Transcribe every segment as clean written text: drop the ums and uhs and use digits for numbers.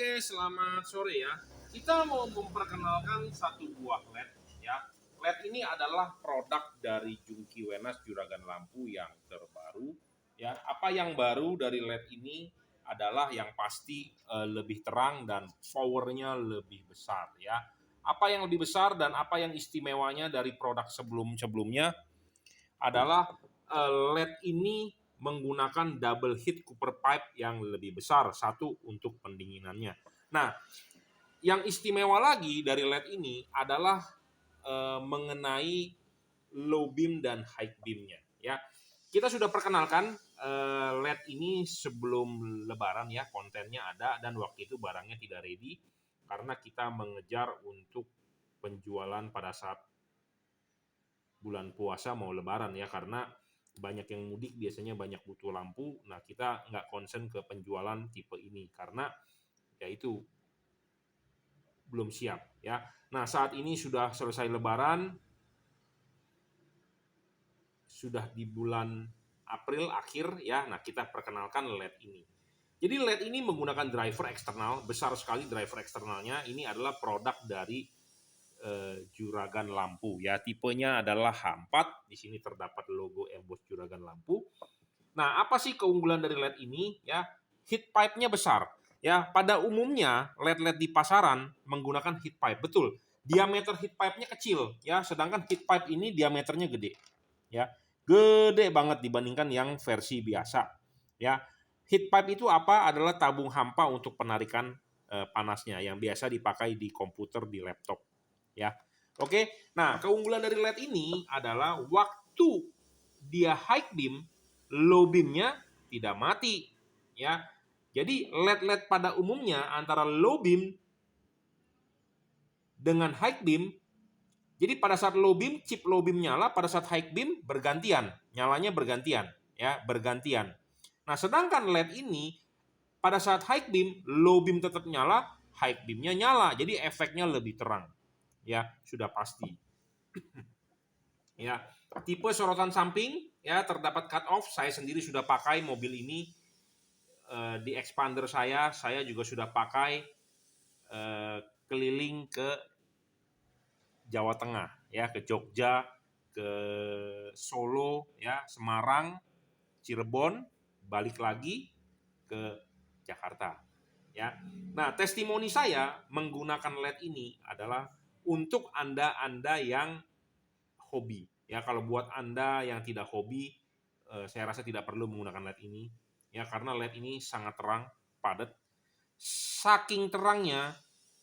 Oke, selamat sore ya. Kita mau memperkenalkan satu buah LED ya. LED ini adalah produk dari Jungki Wenas Juragan Lampu yang terbaru ya. Apa yang baru dari LED ini adalah yang pasti lebih terang dan powernya lebih besar ya. Apa yang lebih besar dan apa yang istimewanya dari produk sebelum-sebelumnya adalah LED ini menggunakan double heat copper pipe yang lebih besar, satu untuk pendinginannya. Nah, yang istimewa lagi dari LED ini adalah mengenai low beam dan high beamnya. Ya, kita sudah perkenalkan LED ini sebelum Lebaran ya, kontennya ada dan waktu itu barangnya tidak ready karena kita mengejar untuk penjualan pada saat bulan puasa mau Lebaran ya, karena banyak yang mudik biasanya banyak butuh lampu. Nah, kita nggak concern ke penjualan tipe ini karena ya itu belum siap ya. Nah, saat ini sudah selesai Lebaran, sudah di bulan April akhir ya. Nah, kita perkenalkan LED ini. Jadi LED ini menggunakan driver eksternal, besar sekali driver eksternalnya. Ini adalah produk dari Juragan Lampu ya, tipenya adalah H4. Di sini terdapat logo emboss Juragan Lampu. Nah, apa sih keunggulan dari LED ini ya? Heat pipe-nya besar ya. Pada umumnya LED-LED di pasaran menggunakan heat pipe, betul. Diameter heat pipe-nya kecil ya, sedangkan heat pipe ini diameternya gede ya. Gede banget dibandingkan yang versi biasa ya. Heat pipe itu apa? Adalah tabung hampa untuk penarikan panasnya yang biasa dipakai di komputer, di laptop ya. Oke, nah keunggulan dari LED ini adalah waktu dia high beam, low beamnya tidak mati ya. Jadi LED-LED pada umumnya antara low beam dengan high beam, jadi pada saat low beam, chip low beam nyala, pada saat high beam bergantian, nyalanya bergantian ya, bergantian. Nah, sedangkan LED ini pada saat high beam, low beam tetap nyala, high beamnya nyala, jadi efeknya lebih terang. Ya, sudah pasti. Ya, tipe sorotan samping ya terdapat cut off. Saya sendiri sudah pakai mobil ini di expander saya juga sudah pakai keliling ke Jawa Tengah ya, ke Jogja, ke Solo ya, Semarang, Cirebon, balik lagi ke Jakarta ya. Nah, testimoni saya menggunakan LED ini adalah untuk Anda yang hobi ya. Kalau buat Anda yang tidak hobi, saya rasa tidak perlu menggunakan LED ini ya, karena LED ini sangat terang, padat. Saking terangnya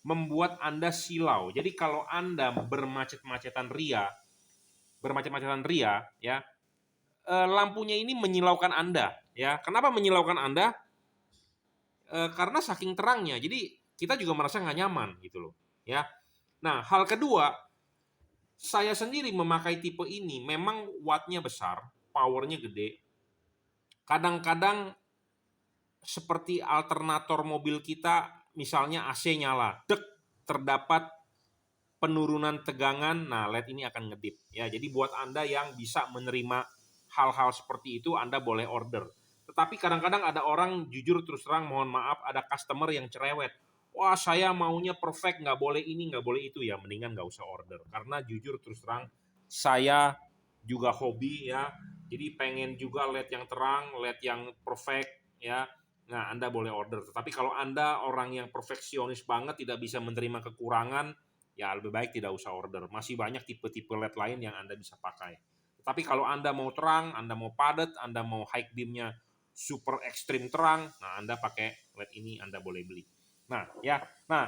membuat Anda silau. Jadi kalau Anda bermacet-macetan ria ya, lampunya ini menyilaukan Anda ya. Kenapa menyilaukan Anda? Karena saking terangnya. Jadi kita juga merasa nggak nyaman gitu loh ya. Nah, hal kedua, saya sendiri memakai tipe ini memang wattnya besar, powernya gede. Kadang-kadang seperti alternator mobil kita, misalnya AC nyala, terdapat penurunan tegangan, nah LED ini akan ngedip ya. Jadi buat Anda yang bisa menerima hal-hal seperti itu, Anda boleh order. Tetapi kadang-kadang ada orang, jujur terus terang, mohon maaf, ada customer yang cerewet. Wah, saya maunya perfect, nggak boleh ini, nggak boleh itu ya. Mendingan nggak usah order. Karena jujur terus terang, saya juga hobi ya. Jadi pengen juga LED yang terang, LED yang perfect ya. Nah, Anda boleh order. Tetapi kalau Anda orang yang perfeksionis banget, tidak bisa menerima kekurangan, ya lebih baik tidak usah order. Masih banyak tipe-tipe LED lain yang Anda bisa pakai. Tapi kalau Anda mau terang, Anda mau padat, Anda mau high beamnya super ekstrim terang, nah Anda pakai LED ini, Anda boleh beli. Nah, ya. Nah,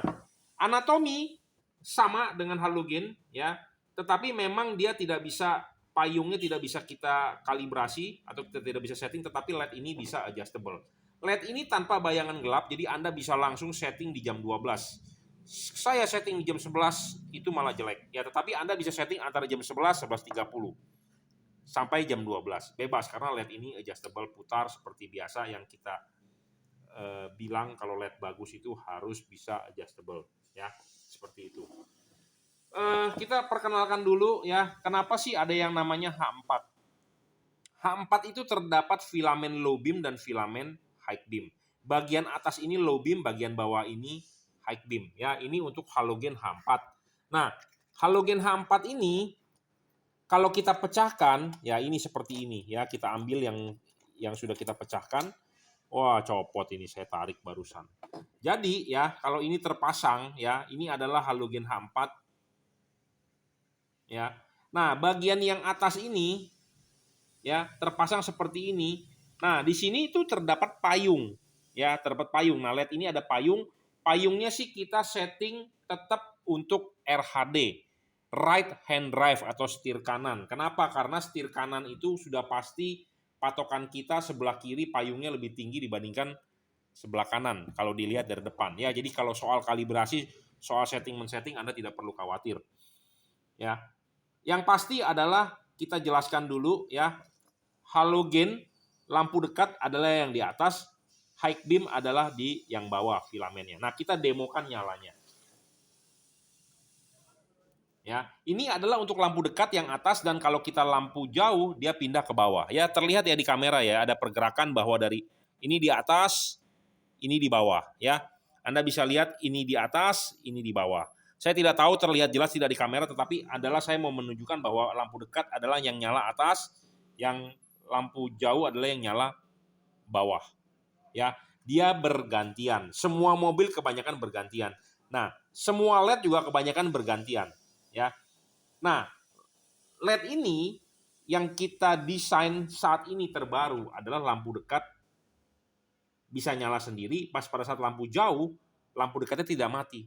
anatomi sama dengan halogen ya, tetapi memang dia tidak bisa, payungnya tidak bisa kita kalibrasi atau kita tidak bisa setting, tetapi LED ini bisa adjustable. LED ini tanpa bayangan gelap, jadi Anda bisa langsung setting di jam 12. Saya setting di jam 11 itu malah jelek. Ya, tetapi Anda bisa setting antara jam 11, 11.30 sampai jam 12. Bebas karena LED ini adjustable, putar seperti biasa yang kita bilang kalau LED bagus itu harus bisa adjustable ya, seperti itu. Kita perkenalkan dulu ya, kenapa sih ada yang namanya H4. H4 itu terdapat filamen low beam dan filamen high beam. bagian atas ini low beam, bagian bawah ini high beam. Ya, ini untuk halogen H4. Nah, halogen H4 ini kalau kita pecahkan, ya ini seperti ini ya. Kita ambil yang sudah kita pecahkan. Wah, copot ini, saya tarik barusan. Jadi ya, kalau ini terpasang ya, ini adalah halogen H4 ya. Nah, bagian yang atas ini ya, terpasang seperti ini. Nah, di sini itu terdapat payung. Ya, terdapat payung. Nah, lihat ini ada payung. Payungnya sih kita setting tetap untuk RHD, right hand drive atau setir kanan. Kenapa? Karena setir kanan itu sudah pasti patokan kita sebelah kiri payungnya lebih tinggi dibandingkan sebelah kanan kalau dilihat dari depan. Ya, jadi kalau soal kalibrasi, soal setting-men-setting Anda tidak perlu khawatir. Ya. Yang pasti adalah kita jelaskan dulu ya. Halogen lampu dekat adalah yang di atas, high beam adalah di yang bawah filamennya. Nah, kita demokan nyalanya. Ya, ini adalah untuk lampu dekat yang atas, dan kalau kita lampu jauh dia pindah ke bawah. Ya, terlihat ya di kamera ya, ada pergerakan bahwa dari ini di atas, ini di bawah ya. Anda bisa lihat ini di atas, ini di bawah. Saya tidak tahu terlihat jelas tidak di kamera, tetapi adalah saya mau menunjukkan bahwa lampu dekat adalah yang nyala atas, yang lampu jauh adalah yang nyala bawah. Ya, dia bergantian. Semua mobil kebanyakan bergantian. Nah, semua LED juga kebanyakan bergantian. Ya, nah LED ini yang kita desain saat ini terbaru adalah lampu dekat bisa nyala sendiri. Pas pada saat lampu jauh, lampu dekatnya tidak mati.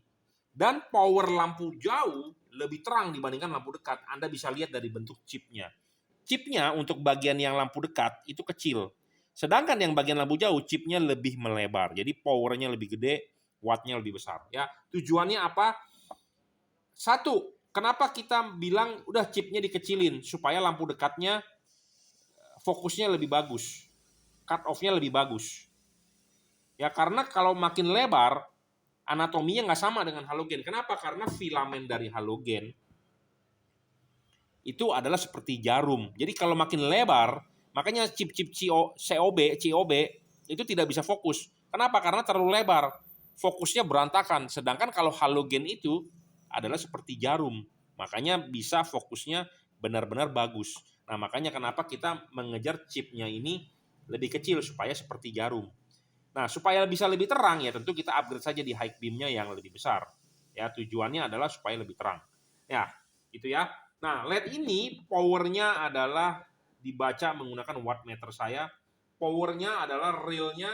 Dan power lampu jauh lebih terang dibandingkan lampu dekat. Anda bisa lihat dari bentuk chipnya. Chipnya untuk bagian yang lampu dekat itu kecil. Sedangkan yang bagian lampu jauh chipnya lebih melebar. Jadi powernya lebih gede, wattnya lebih besar. Ya, tujuannya apa? Satu, kenapa kita bilang udah chipnya dikecilin supaya lampu dekatnya fokusnya lebih bagus, cut off-nya lebih bagus. Ya, karena kalau makin lebar anatominya nggak sama dengan halogen. Kenapa? Karena filamen dari halogen itu adalah seperti jarum. Jadi kalau makin lebar, makanya chip-chip COB itu tidak bisa fokus. Kenapa? Karena terlalu lebar. Fokusnya berantakan. Sedangkan kalau halogen itu adalah seperti jarum. Makanya bisa fokusnya benar-benar bagus. Nah, makanya kenapa kita mengejar chipnya ini lebih kecil supaya seperti jarum. Nah, supaya bisa lebih terang ya tentu kita upgrade saja di high beam-nya yang lebih besar. Ya, tujuannya adalah supaya lebih terang. Ya, itu ya. Nah, LED ini powernya adalah dibaca menggunakan wattmeter saya. Powernya adalah realnya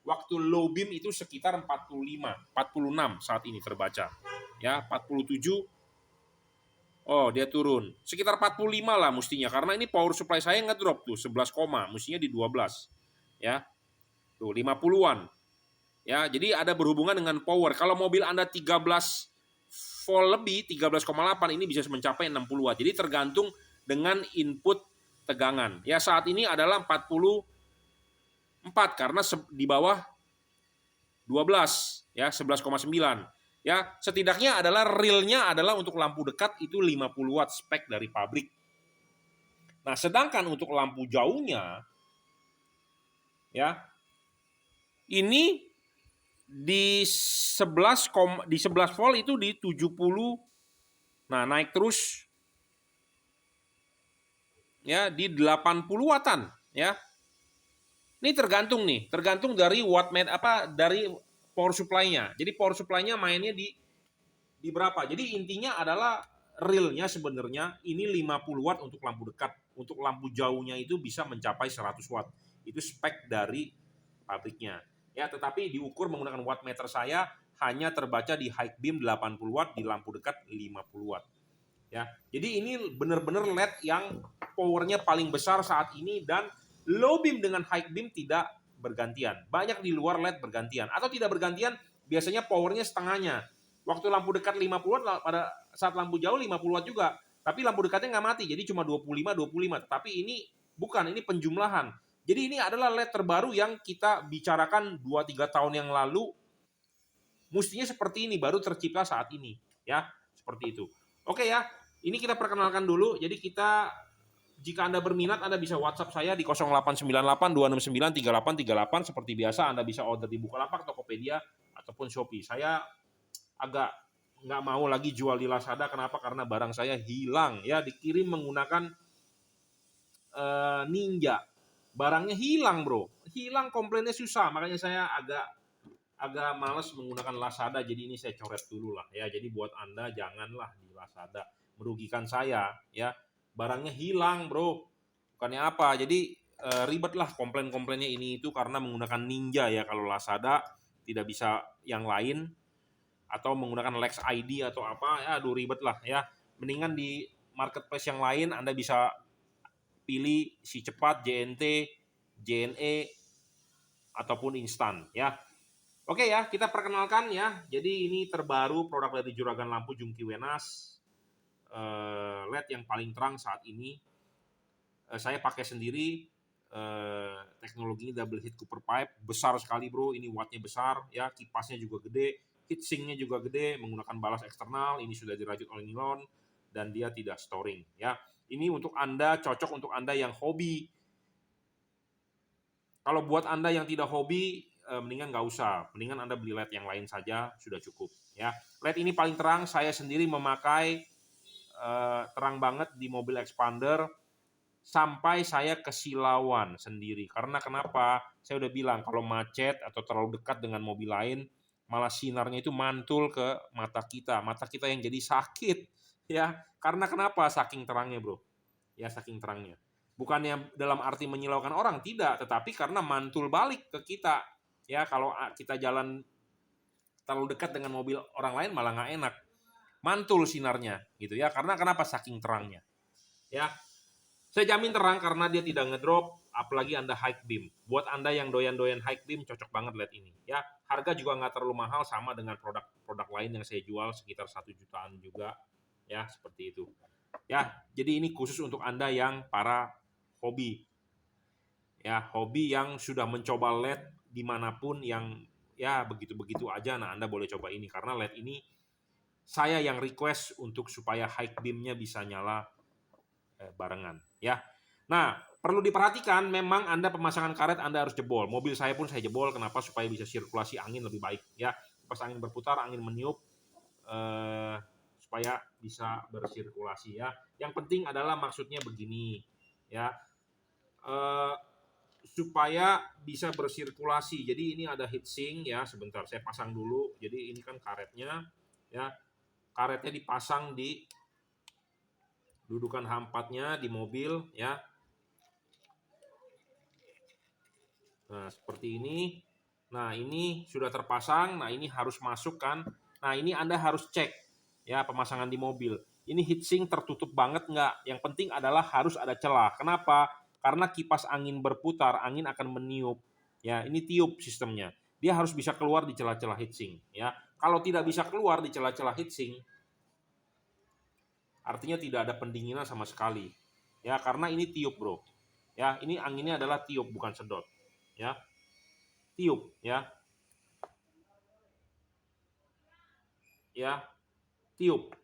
waktu low beam itu sekitar 45, 46 saat ini terbaca. Ya, 47. Oh, dia turun. Sekitar 45 lah mestinya karena ini power supply saya ngedrop tuh 11, mestinya di 12. Ya. Tuh 50-an. Ya, jadi ada berhubungan dengan power. Kalau mobil Anda 13 volt lebih, 13,8 ini bisa mencapai 60 watt. Jadi tergantung dengan input tegangan. Ya, saat ini adalah 44 karena di bawah 12 ya, 11,9. Ya, setidaknya adalah realnya adalah untuk lampu dekat itu 50 watt spek dari pabrik. Nah, sedangkan untuk lampu jauhnya ya ini di 11 volt itu di 70. Nah, naik terus ya di 80 wattan ya. Ini tergantung dari dari power supply-nya. Jadi power supply-nya mainnya di berapa. Jadi intinya adalah realnya sebenarnya ini 50 watt untuk lampu dekat. Untuk lampu jauhnya itu bisa mencapai 100 watt. Itu spek dari pabriknya. Ya, tetapi diukur menggunakan wattmeter saya hanya terbaca di high beam 80 watt, di lampu dekat 50 watt. Ya. Jadi ini benar-benar LED yang powernya paling besar saat ini, dan low beam dengan high beam tidak bergantian. Banyak di luar LED bergantian atau tidak bergantian, biasanya powernya setengahnya. Waktu lampu dekat 50 watt, pada saat lampu jauh 50 watt juga. Tapi lampu dekatnya nggak mati, jadi cuma 25. Tapi ini bukan, ini penjumlahan. Jadi ini adalah LED terbaru yang kita bicarakan 2-3 tahun yang lalu. Mestinya seperti ini, baru tercipta saat ini. Ya, seperti itu. Oke ya, ini kita perkenalkan dulu. Jadi kita Jika Anda berminat, Anda bisa WhatsApp saya di 0898 269 3838 seperti biasa. Anda bisa order di Bukalapak, Tokopedia, ataupun Shopee. Saya agak nggak mau lagi jual di Lazada. Kenapa? Karena barang saya hilang. Ya, dikirim menggunakan Ninja. Barangnya hilang, bro. Hilang, komplainnya susah. Makanya saya agak males menggunakan Lazada. Jadi ini saya coret dulu lah. Ya, jadi buat Anda janganlah di Lazada. Merugikan saya. Ya, barangnya hilang, bro. Bukannya apa? Jadi ribet lah komplain-komplainnya ini itu karena menggunakan Ninja ya. Kalau Lazada tidak bisa yang lain atau menggunakan Lex ID atau apa, ya aduh ribet lah ya. Mendingan di marketplace yang lain Anda bisa pilih si cepat, JNT, JNE ataupun instan ya. Oke ya, kita perkenalkan ya. Jadi ini terbaru produk dari Juragan Lampu Jungki Wenas. LED yang paling terang saat ini. Saya pakai sendiri. Teknologinya double heat copper pipe, besar sekali bro. Ini wattnya besar ya, kipasnya juga gede, heatsinknya juga gede, menggunakan balas eksternal. Ini sudah dirajut oleh nilon dan dia tidak storing ya. Ini untuk Anda, cocok untuk Anda yang hobi. Kalau buat Anda yang tidak hobi, mendingan nggak usah. Mendingan Anda beli LED yang lain saja, sudah cukup. Ya, LED ini paling terang. Saya sendiri memakai terang banget di mobil expander sampai saya kesilauan sendiri. Karena kenapa? Saya udah bilang kalau macet atau terlalu dekat dengan mobil lain, malah sinarnya itu mantul ke mata kita. Mata kita yang jadi sakit. Ya, karena kenapa? Saking terangnya, bro. Ya, saking terangnya. Bukannya dalam arti menyilaukan orang, tidak. Tetapi karena mantul balik ke kita. Ya, kalau kita jalan terlalu dekat dengan mobil orang lain malah nggak enak. Mantul sinarnya, gitu ya. Karena kenapa? Saking terangnya. Ya, saya jamin terang karena dia tidak ngedrop, apalagi Anda high beam. Buat Anda yang doyan-doyan high beam, cocok banget LED ini. Ya, harga juga nggak terlalu mahal, sama dengan produk lain yang saya jual sekitar 1 jutaan juga. Ya, seperti itu. Ya, jadi ini khusus untuk Anda yang para hobi. Ya, hobi yang sudah mencoba LED dimanapun yang ya begitu-begitu aja. Nah, Anda boleh coba ini karena LED ini saya yang request untuk supaya high beam-nya bisa nyala barengan ya. Nah, perlu diperhatikan memang Anda pemasangan karet Anda harus jebol. Mobil saya pun saya jebol, kenapa? Supaya bisa sirkulasi angin lebih baik ya. Pas angin berputar, angin meniup supaya bisa bersirkulasi ya. Yang penting adalah maksudnya begini ya. Supaya bisa bersirkulasi. Jadi ini ada heatsink ya, sebentar saya pasang dulu. Jadi ini kan karetnya ya. Karetnya dipasang di dudukan H4-nya di mobil ya. Nah, seperti ini. Nah, ini sudah terpasang. Nah, ini harus masuk kan. Nah, ini Anda harus cek ya pemasangan di mobil. Ini heatsink tertutup banget nggak? Yang penting adalah harus ada celah. Kenapa? Karena kipas angin berputar, angin akan meniup. Ya, ini tiup sistemnya. Dia harus bisa keluar di celah-celah heatsink ya. Kalau tidak bisa keluar di celah-celah heatsink, artinya tidak ada pendinginan sama sekali. Ya, karena ini tiup, bro. Ya, ini anginnya adalah tiup bukan sedot. Ya. Tiup, ya. Ya, tiup.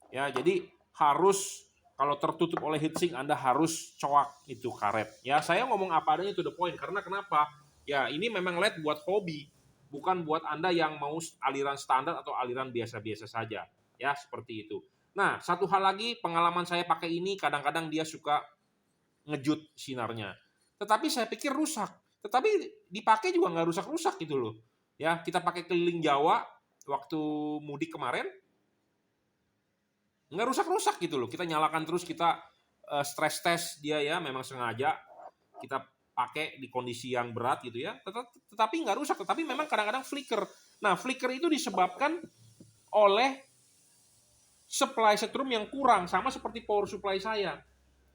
Ya, jadi harus kalau tertutup oleh heatsink Anda harus coak itu karet. Ya, saya ngomong apa adanya to the point karena kenapa? Ya, ini memang LED buat hobi, bukan buat Anda yang mau aliran standar atau aliran biasa-biasa saja. Ya, seperti itu. Nah, satu hal lagi, pengalaman saya pakai ini kadang-kadang dia suka ngejut sinarnya. Tetapi saya pikir rusak. Tetapi dipakai juga nggak rusak-rusak gitu loh. Ya, kita pakai keliling Jawa waktu mudik kemarin, nggak rusak-rusak gitu loh. Kita nyalakan terus, kita stress test dia ya, memang sengaja kita pakai di kondisi yang berat gitu ya. Tetapi nggak rusak, tetapi memang kadang-kadang flicker. Nah, flicker itu disebabkan oleh supply setrum yang kurang, sama seperti power supply saya.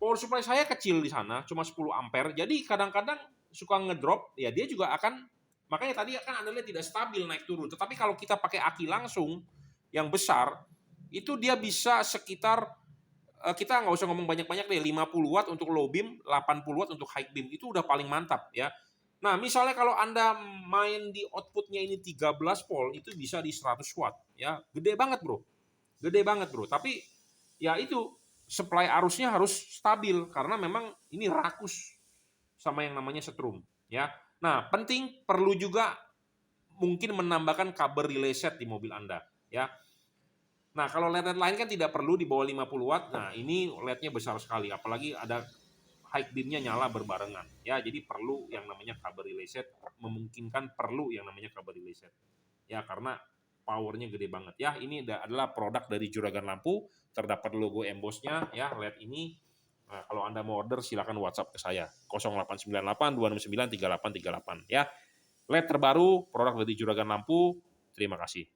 Power supply saya kecil di sana, cuma 10 ampere. Jadi kadang-kadang suka ngedrop, ya dia juga akan, makanya tadi kan Anda lihat tidak stabil naik turun. Tetapi kalau kita pakai aki langsung yang besar, itu dia bisa sekitar, kita nggak usah ngomong banyak-banyak deh, 50 watt untuk low beam, 80 watt untuk high beam. Itu udah paling mantap ya. Nah, misalnya kalau Anda main di outputnya ini 13 volt, itu bisa di 100 watt. Ya, gede banget bro. Gede banget bro. Tapi ya itu, supply arusnya harus stabil karena memang ini rakus sama yang namanya setrum, ya. Nah, penting perlu juga mungkin menambahkan kabel relay set di mobil Anda, ya. Nah, kalau LED lain kan tidak perlu di bawah 50 watt. Nah, ini LED-nya besar sekali, apalagi ada high beam-nya nyala berbarengan, ya. Jadi perlu yang namanya kabel relay set, memungkinkan perlu yang namanya kabel relay set. Ya, karena powernya gede banget, ya. Ini adalah produk dari Juragan Lampu, terdapat logo embossnya, ya, LED ini. Nah, kalau Anda mau order silakan WhatsApp ke saya 0898 269 3838, ya. LED terbaru produk dari Juragan Lampu. Terima kasih.